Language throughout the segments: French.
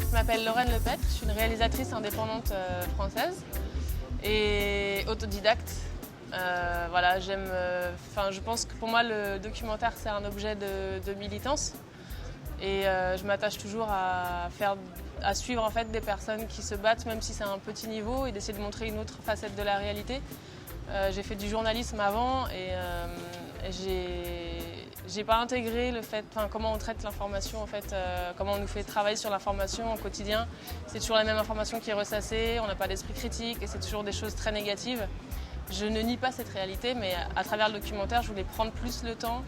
Je m'appelle Lorraine Lepêtre, je suis une réalisatrice indépendante française et autodidacte. Voilà, je pense que pour moi le documentaire c'est un objet de militance et je m'attache toujours à suivre en fait des personnes qui se battent même si c'est à un petit niveau et d'essayer de montrer une autre facette de la réalité. J'ai fait du journalisme avant et j'ai pas intégré le fait, comment on traite l'information en fait, comment on nous fait travailler sur l'information au quotidien. C'est toujours la même information qui est ressassée, on n'a pas d'esprit critique et c'est toujours des choses très négatives. Je ne nie pas cette réalité, mais à travers le documentaire, je voulais prendre plus le temps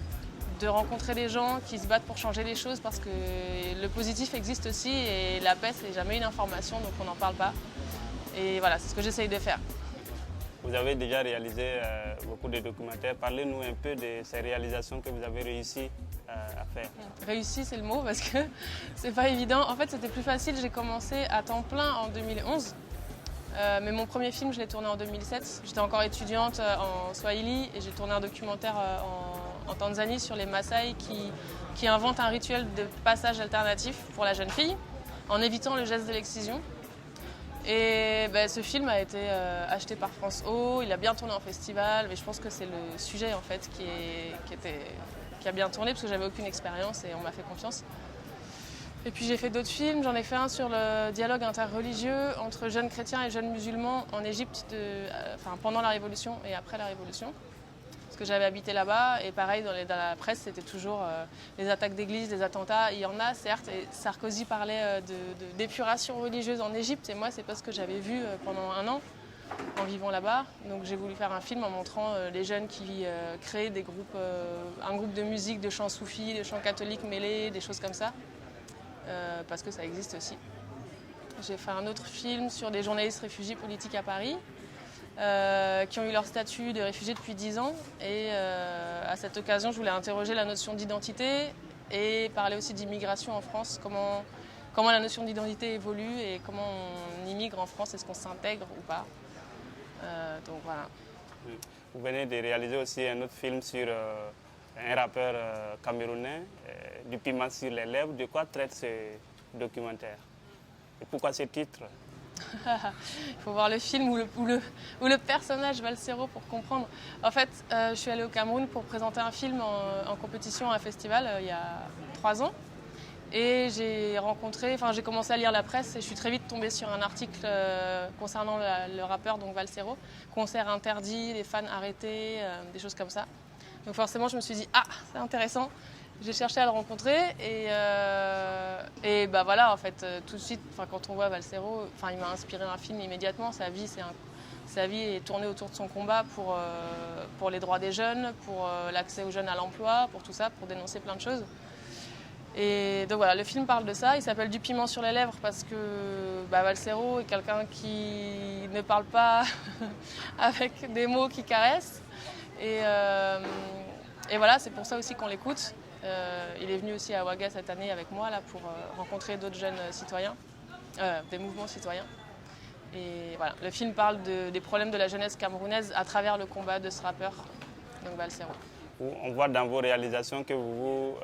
de rencontrer des gens qui se battent pour changer les choses parce que le positif existe aussi et la paix, c'est jamais une information, donc on n'en parle pas. Et voilà, c'est ce que j'essaye de faire. Vous avez déjà réalisé beaucoup de documentaires. Parlez-nous un peu de ces réalisations que vous avez réussi à faire. Réussi, c'est le mot parce que c'est pas évident. En fait, c'était plus facile. J'ai commencé à temps plein en 2011. Mais mon premier film, je l'ai tourné en 2007. J'étais encore étudiante en Swahili et j'ai tourné un documentaire en Tanzanie sur les Maasai qui inventent un rituel de passage alternatif pour la jeune fille en évitant le geste de l'excision. Et ce film a été acheté par France O, il a bien tourné en festival, mais je pense que c'est le sujet en fait qui a bien tourné parce que j'avais aucune expérience et on m'a fait confiance. Et puis j'ai fait d'autres films, j'en ai fait un sur le dialogue interreligieux entre jeunes chrétiens et jeunes musulmans en Égypte pendant la Révolution et après la Révolution. Parce que j'avais habité là-bas et pareil dans la presse c'était toujours les attaques d'église, les attentats. Il y en a certes et Sarkozy parlait d'épuration religieuse en Égypte et moi c'est pas ce que j'avais vu pendant un an en vivant là-bas. Donc j'ai voulu faire un film en montrant les jeunes qui créent des groupes, un groupe de musique, de chants soufis, de chants catholiques mêlés, des choses comme ça. Parce que ça existe aussi. J'ai fait un autre film sur des journalistes réfugiés politiques à Paris qui ont eu leur statut de réfugiés depuis 10 ans et à cette occasion je voulais interroger la notion d'identité et parler aussi d'immigration en France, comment la notion d'identité évolue et comment on immigre en France, est-ce qu'on s'intègre ou pas. Donc voilà. Vous venez de réaliser aussi un autre film sur un rappeur camerounais, du piment sur les lèvres. De quoi traite ce documentaire? Et pourquoi ce titre? Il faut voir le film ou le personnage Valsero pour comprendre. En fait, je suis allée au Cameroun pour présenter un film en compétition à un festival il y a 3 ans. Et j'ai commencé à lire la presse et je suis très vite tombée sur un article concernant le rappeur, donc Valsero. Concert interdit, les fans arrêtés, des choses comme ça. Donc forcément, je me suis dit, c'est intéressant. J'ai cherché à le rencontrer et voilà, en fait, tout de suite, quand on voit Valsero, il m'a inspiré un film immédiatement. Sa vie est tournée autour de son combat pour les droits des jeunes, pour l'accès aux jeunes à l'emploi, pour tout ça, pour dénoncer plein de choses. Et donc voilà, le film parle de ça. Il s'appelle Du piment sur les lèvres parce que Valsero est quelqu'un qui ne parle pas avec des mots qui caressent. Et voilà, c'est pour ça aussi qu'on l'écoute. Il est venu aussi à Ouaga cette année avec moi là, pour rencontrer d'autres jeunes citoyens, des mouvements citoyens. Et voilà, le film parle des problèmes de la jeunesse camerounaise à travers le combat de ce rappeur, donc Valsero. On voit dans vos réalisations que vous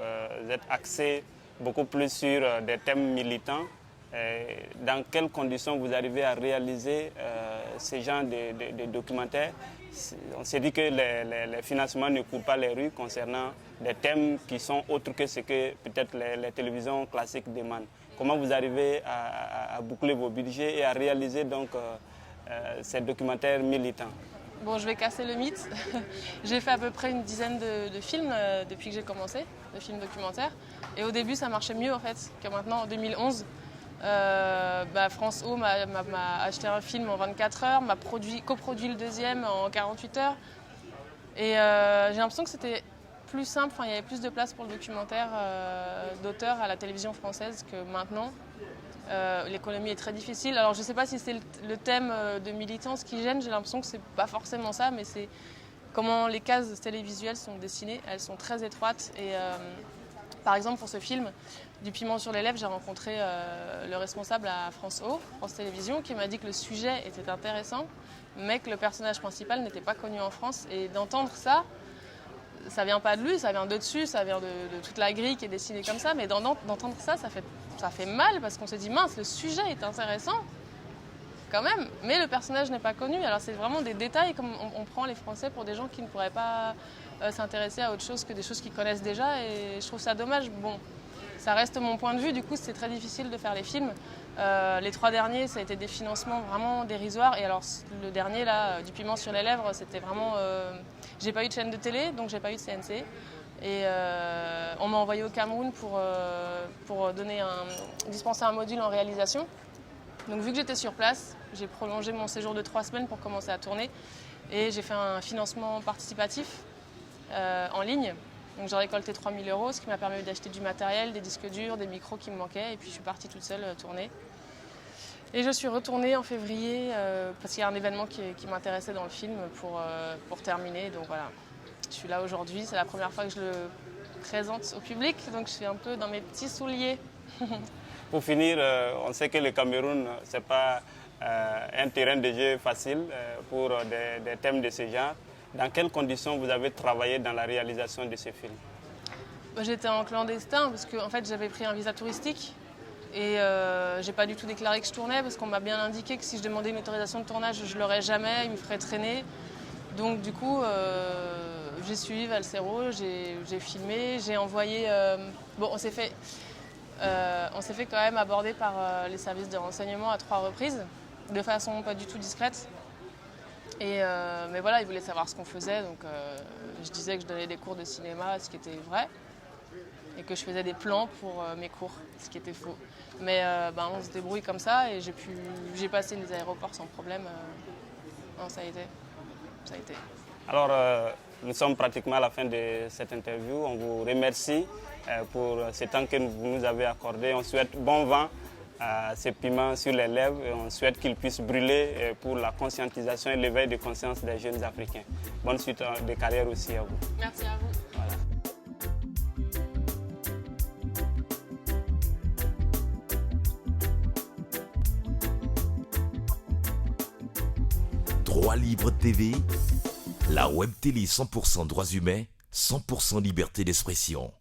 êtes axé beaucoup plus sur des thèmes militants. Dans quelles conditions vous arrivez à réaliser ce genre de documentaires? On s'est dit que les financements ne courent pas les rues concernant des thèmes qui sont autres que ce que peut-être les télévisions classiques demandent. Comment vous arrivez à boucler vos budgets et à réaliser donc ces documentaires militants? Bon, je vais casser le mythe. J'ai fait à peu près une dizaine de films depuis que j'ai commencé, de films documentaires. Et au début, ça marchait mieux en fait que maintenant, en 2011. France O m'a acheté un film en 24 heures, m'a coproduit le deuxième en 48 heures. Et j'ai l'impression que c'était plus simple, il y avait plus de place pour le documentaire d'auteur à la télévision française que maintenant. L'économie est très difficile. Alors je ne sais pas si c'est le thème de militance qui gêne, j'ai l'impression que c'est pas forcément ça, mais c'est comment les cases télévisuelles sont dessinées. Elles sont très étroites et par exemple pour ce film, Du piment sur les lèvres, j'ai rencontré le responsable à France O, France Télévisions, qui m'a dit que le sujet était intéressant, mais que le personnage principal n'était pas connu en France. Et d'entendre ça, ça vient pas de lui, ça vient de dessus, ça vient de toute la grille qui est dessinée comme ça, mais d'entendre ça, ça fait mal parce qu'on se dit mince, le sujet est intéressant quand même, mais le personnage n'est pas connu. Alors c'est vraiment des détails comme on prend les Français pour des gens qui ne pourraient pas s'intéresser à autre chose que des choses qu'ils connaissent déjà, et je trouve ça dommage. Bon, ça reste mon point de vue, du coup c'est très difficile de faire les films. Les 3 derniers, ça a été des financements vraiment dérisoires. Et alors le dernier, là, du piment sur les lèvres, c'était vraiment... j'ai pas eu de chaîne de télé, donc j'ai pas eu de CNC. Et on m'a envoyé au Cameroun pour dispenser un module en réalisation. Donc vu que j'étais sur place, j'ai prolongé mon séjour de 3 semaines pour commencer à tourner. Et j'ai fait un financement participatif en ligne. Donc j'ai récolté 3 000 €, ce qui m'a permis d'acheter du matériel, des disques durs, des micros qui me manquaient. Et puis je suis partie toute seule tourner. Et je suis retournée en février parce qu'il y a un événement qui m'intéressait dans le film pour terminer. Donc voilà, je suis là aujourd'hui. C'est la première fois que je le présente au public. Donc je suis un peu dans mes petits souliers. Pour finir, on sait que le Cameroun, ce n'est pas un terrain de jeu facile pour des thèmes de ce genre. Dans quelles conditions vous avez travaillé dans la réalisation de ce film? J'étais en clandestin parce que en fait, j'avais pris un visa touristique et j'ai pas du tout déclaré que je tournais parce qu'on m'a bien indiqué que si je demandais une autorisation de tournage, je ne l'aurais jamais, il me ferait traîner. Donc du coup, j'ai suivi Valsero, j'ai filmé, j'ai envoyé... Bon, on s'est fait quand même aborder par les services de renseignement à 3 reprises, de façon pas du tout discrète. Mais voilà, ils voulaient savoir ce qu'on faisait, donc je disais que je donnais des cours de cinéma, ce qui était vrai, et que je faisais des plans pour mes cours, ce qui était faux. Mais on se débrouille comme ça, et j'ai passé les aéroports sans problème. Non, ça a été. Alors, nous sommes pratiquement à la fin de cette interview. On vous remercie pour ce temps que vous nous avez accordé. On souhaite bon vent à ces piments sur les lèvres et on souhaite qu'ils puissent brûler pour la conscientisation et l'éveil de conscience des jeunes Africains. Bonne suite de carrière aussi à vous. Merci à vous. Voilà. 3 Livres TV, la web télé 100% droits humains, 100% liberté d'expression.